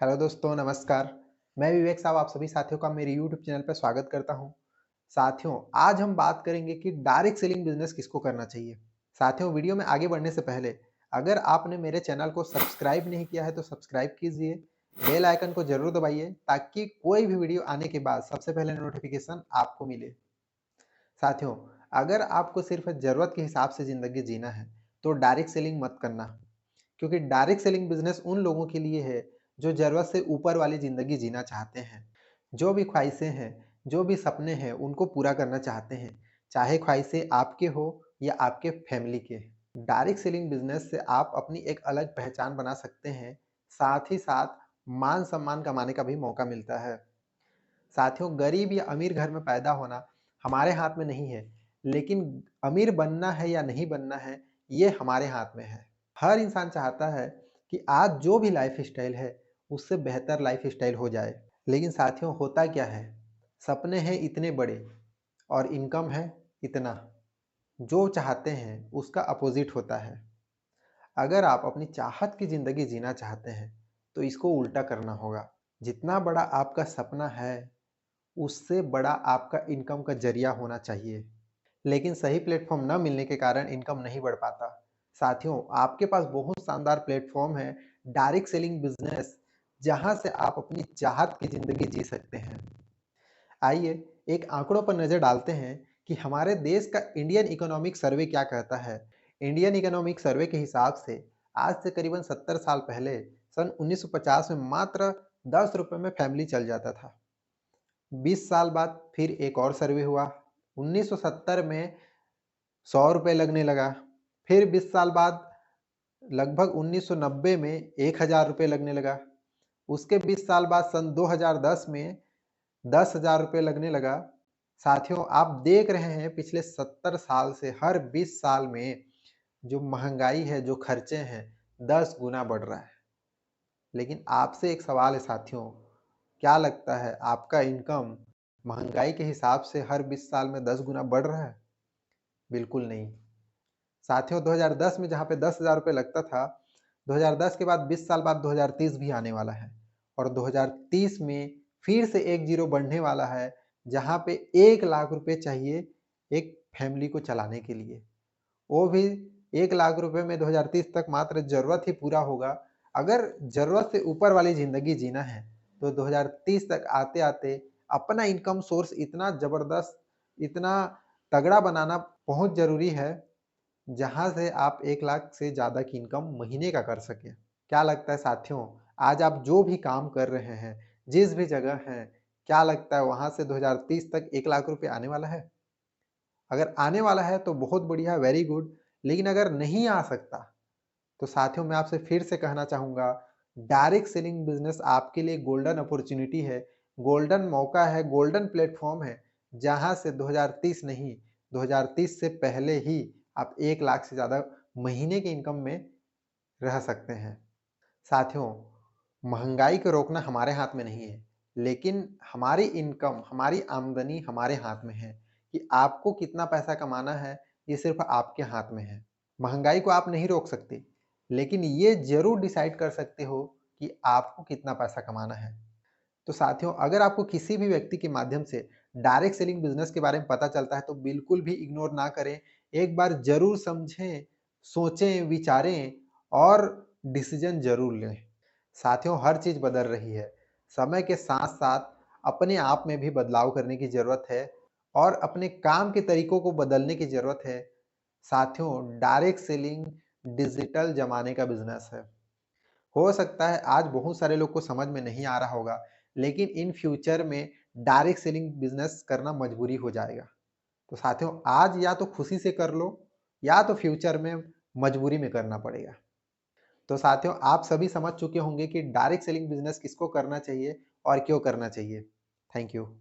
Hello दोस्तों, नमस्कार। मैं विवेक साहब आप सभी साथियों का मेरे यूट्यूब चैनल पर स्वागत करता हूं। साथियों, आज हम बात करेंगे कि डायरेक्ट सेलिंग बिजनेस किसको करना चाहिए। साथियों, वीडियो में आगे बढ़ने से पहले अगर आपने मेरे चैनल को सब्सक्राइब नहीं किया है तो सब्सक्राइब कीजिए, बेल आइकन को जरूर दबाइए ताकि कोई भी वीडियो आने के बाद सबसे पहले नोटिफिकेशन आपको मिले। साथियों, अगर आपको सिर्फ ज़रूरत के हिसाब से ज़िंदगी जीना है, तो डायरेक्ट सेलिंग मत करना, क्योंकि डायरेक्ट सेलिंग बिज़नेस उन लोगों के लिए है, जो ज़रूरत से ऊपर वाली ज़िंदगी जीना चाहते हैं। जो भी ख्वाहिशें हैं, जो भी सपने हैं, उनको पूरा करना चाहते हैं, चाहे ख्वाहिशें आपके हो या आपके फैमिली के। डायरेक्ट सेलिंग बिज़नेस से आप अपनी एक अलग पहचान बना सकते हैं, साथ ही साथ मान-सम्मान कमाने का भी मौका मिलता है। साथियों, गरीब या अमीर घर में पैदा होना हमारे हाथ में नहीं है, लेकिन अमीर बनना है या नहीं बनना है, ये हमारे हाथ में है। हर इंसान चाहता है कि आज जो भी लाइफ़स्टाइल है, उससे बेहतर लाइफ़स्टाइल हो जाए। लेकिन साथियों, होता क्या है? सपने हैं इतने बड़े और इनकम है इतना। जो चाहते हैं, उसका अपोज़िट होता है। अगर आप अपनी चाहत की ज़िंदगी जीना चाहते हैं, तो इसको उल्टा करना होगा। जितना बड़ा आपका सपना है, उससे बड़ा आपका इनकम का ज़रिया होना चाहिए। लेकिन सही प्लेटफ़ॉर्म ना मिलने के कारण इनकम नहीं बढ़ पाता। साथियों, आपके पास बहुत शानदार प्लेटफ़ॉर्म है, डायरेक्ट सेलिंग बिज़नेस, जहाँ से आप अपनी चाहत की ज़िंदगी जी सकते हैं। आइए, एक आंकड़ों पर नज़र डालते हैं कि हमारे देश का इंडियन इकोनॉमिक सर्वे क्या कहता है। इंडियन इकोनॉमिक सर्वे के हिसाब से आज से करीबन 70 साल पहले सन 1950 में मात्र ₹10 में फैमिली चल जाता था। 20 साल बाद फिर एक और सर्वे हुआ। 1970 में ₹100 लगने लगा। फिर 20 साल बाद लगभग 1990 में ₹1000 लगने लगा। उसके 20 साल बाद सन 2010 में ₹10,000 लगने लगा। साथियों, आप देख रहे हैं पिछले 70 साल से हर 20 साल में जो महँगाई है, जो खर्चे हैं, 10 गुना बढ़ रहा है। लेकिन आपसे एक सवाल है साथियों, क्या लगता है आपका इनकम महँगाई के हिसाब से हर 20 साल में 10 गुना बढ़ रहा है? बिल्कुल नहीं। साथियों, 2010 में जहाँ पे ₹10,000 लगता था, 2010 के बाद 20 साल बाद 2030 भी आने वाला है और 2030 में फिर से एक ज़ीरो बढ़ने वाला है, जहाँ पे ₹1,00,000 चाहिए एक फैमिली को चलाने के लिए। वो भी ₹1,00,000 में 2030 तक मात्र ज़रूरत ही पूरा होगा। अगर ज़रूरत से ऊपर वाली ज़िंदगी जीना है, तो 2030 तक आते-आते अपना इनकम सोर्स इतना ज़बरदस्त, इतना तगड़ा बनाना बहुत ज़रूरी है, जहाँ से आप 1,00,000 से ज़्यादा की इनकम महीने का कर सकें। क्या लगता है साथियों, आज आप जो भी काम कर रहे हैं, जिस भी जगह हैं, क्या लगता है वहाँ से 2030 तक ₹1,00,000 आने वाला है? अगर आने वाला है तो बहुत बढ़िया, वेरी गुड। लेकिन अगर नहीं आ सकता, तो साथियों मैं आपसे फिर से कहना चाहूँगा, डायरेक्ट सेलिंग बिज़नेस आपके लिए गोल्डन अपॉर्च्युनिटी है, गोल्डन मौका है, गोल्डन प्लेटफ़ॉर्म है, जहाँ से 2030 नहीं, 2030 से पहले ही आप 1,00,000 से ज़्यादा महीने की इनकम में रह सकते हैं। साथियों, महँगाई को रोकना हमारे हाथ में नहीं है, लेकिन हमारी इनकम, हमारी आमदनी हमारे हाथ में है कि आपको कितना पैसा कमाना है, ये सिर्फ़ आपके हाथ में है। महँगाई को आप नहीं रोक सकते, लेकिन ये ज़रूर डिसाइड कर सकते हो कि आपको कितना पैसा कमाना है। तो साथियों, अगर आपको किसी भी व्यक्ति के माध्यम से डायरेक्ट सेलिंग बिज़नेस के बारे में पता चलता है, तो बिल्कुल भी इग्नोर ना करें। एक बार ज़रूर समझें, सोचें, विचारें और डिसीज़न ज़रूर लें। साथियों, हर चीज़ बदल रही है। समय के साथ-साथ अपने आप में भी बदलाव करने की ज़रूरत है और अपने काम के तरीकों को बदलने की ज़रूरत है। साथियों, डायरेक्ट सेलिंग डिजिटल ज़माने का बिज़नेस है। हो सकता है आज बहुत सारे लोग को समझ में नहीं आ रहा होगा, लेकिन इन फ्यूचर में डायरेक्ट सेलिंग बिज़नेस करना मजबूरी हो जाएगा। तो साथियों, आज या तो खुशी से कर लो या तो फ्यूचर में मजबूरी में करना पड़ेगा। तो साथियों, आप सभी समझ चुके होंगे कि डायरेक्ट सेलिंग बिज़नेस किसको करना चाहिए और क्यों करना चाहिए। Thank you.